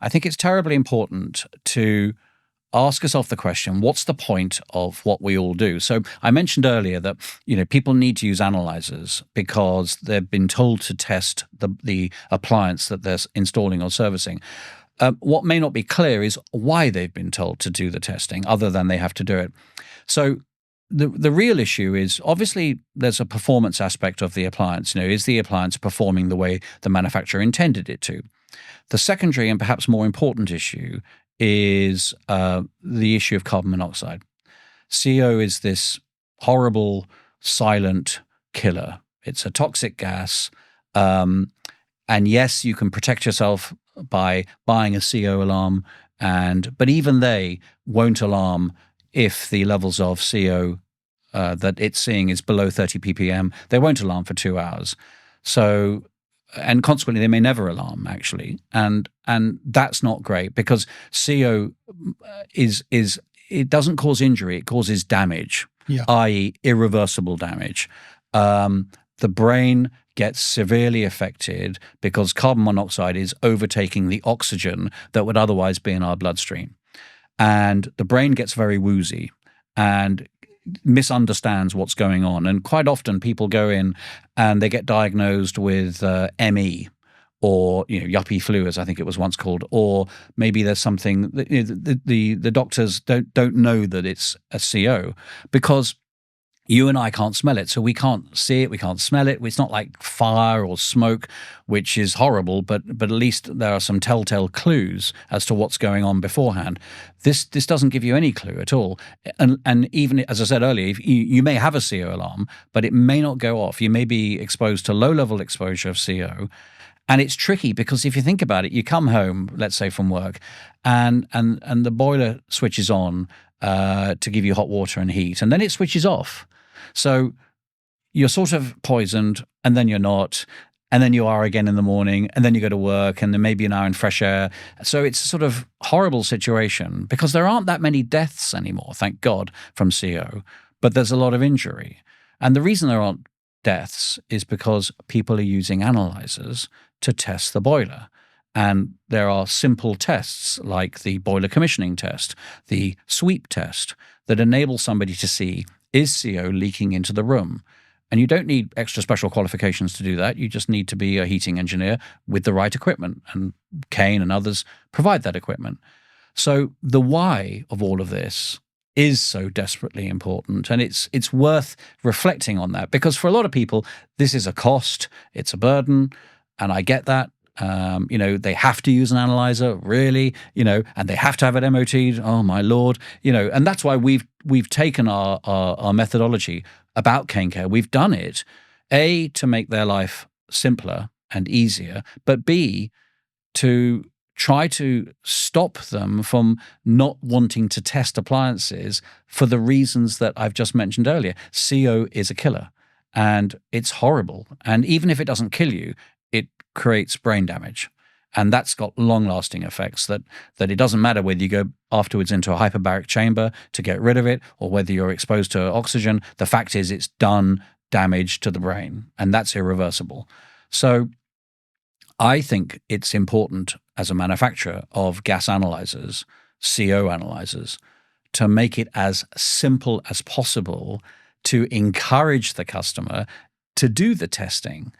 I think it's terribly important to ask yourself the question, what's the point of what we all do? So I mentioned earlier that, people need to use analyzers because they've been told to test the appliance that they're installing or servicing. What may not be clear is why they've been told to do the testing, other than they have to do it. So the real issue is, obviously there's a performance aspect of the appliance. Is the appliance performing the way the manufacturer intended it to? The secondary and perhaps more important issue is the issue of carbon monoxide. CO is this horrible, silent killer. It's a toxic gas. And yes, you can protect yourself by buying a CO alarm, but even they won't alarm if the levels of CO that it's seeing is below 30 ppm. They won't alarm for 2 hours. So, and consequently, they may never alarm, actually. And that's not great, because CO it doesn't cause injury, it causes damage, i.e. irreversible damage. The brain gets severely affected because carbon monoxide is overtaking the oxygen that would otherwise be in our bloodstream. And the brain gets very woozy and misunderstands what's going on. And quite often people go in and they get diagnosed with ME, or yuppie flu, as I think it was once called, or maybe there's something that, the doctors don't know that it's a CO, because you and I can't smell it, so we can't see it, we can't smell it. It's not like fire or smoke, which is horrible, but at least there are some telltale clues as to what's going on beforehand. This doesn't give you any clue at all. And even, as I said earlier, you may have a CO alarm, but it may not go off. You may be exposed to low-level exposure of CO. And it's tricky, because if you think about it, you come home, let's say from work, and the boiler switches on to give you hot water and heat, and then it switches off. So you're sort of poisoned, and then you're not, and then you are again in the morning, and then you go to work, and then maybe an hour in fresh air. So it's a sort of horrible situation, because there aren't that many deaths anymore, thank God, from CO, but there's a lot of injury. And the reason there aren't deaths is because people are using analyzers to test the boiler. And there are simple tests like the boiler commissioning test, the sweep test, that enable somebody to see, is CO leaking into the room? And you don't need extra special qualifications to do that. You just need to be a heating engineer with the right equipment. And Kane and others provide that equipment. So the why of all of this is so desperately important. And it's worth reflecting on that, because for a lot of people, this is a cost, it's a burden, and I get that. They have to use an analyzer, really, and they have to have it MOT'd. Oh my Lord, and that's why we've taken our methodology about Kane Care. We've done it, A, to make their life simpler and easier, but B, to try to stop them from not wanting to test appliances for the reasons that I've just mentioned earlier. CO is a killer, and it's horrible. And even if it doesn't kill you, it creates brain damage. And that's got long-lasting effects that it doesn't matter whether you go afterwards into a hyperbaric chamber to get rid of it, or whether you're exposed to oxygen. The fact is, it's done damage to the brain, and that's irreversible. So I think it's important, as a manufacturer of gas analyzers, CO analyzers, to make it as simple as possible to encourage the customer to do the testing.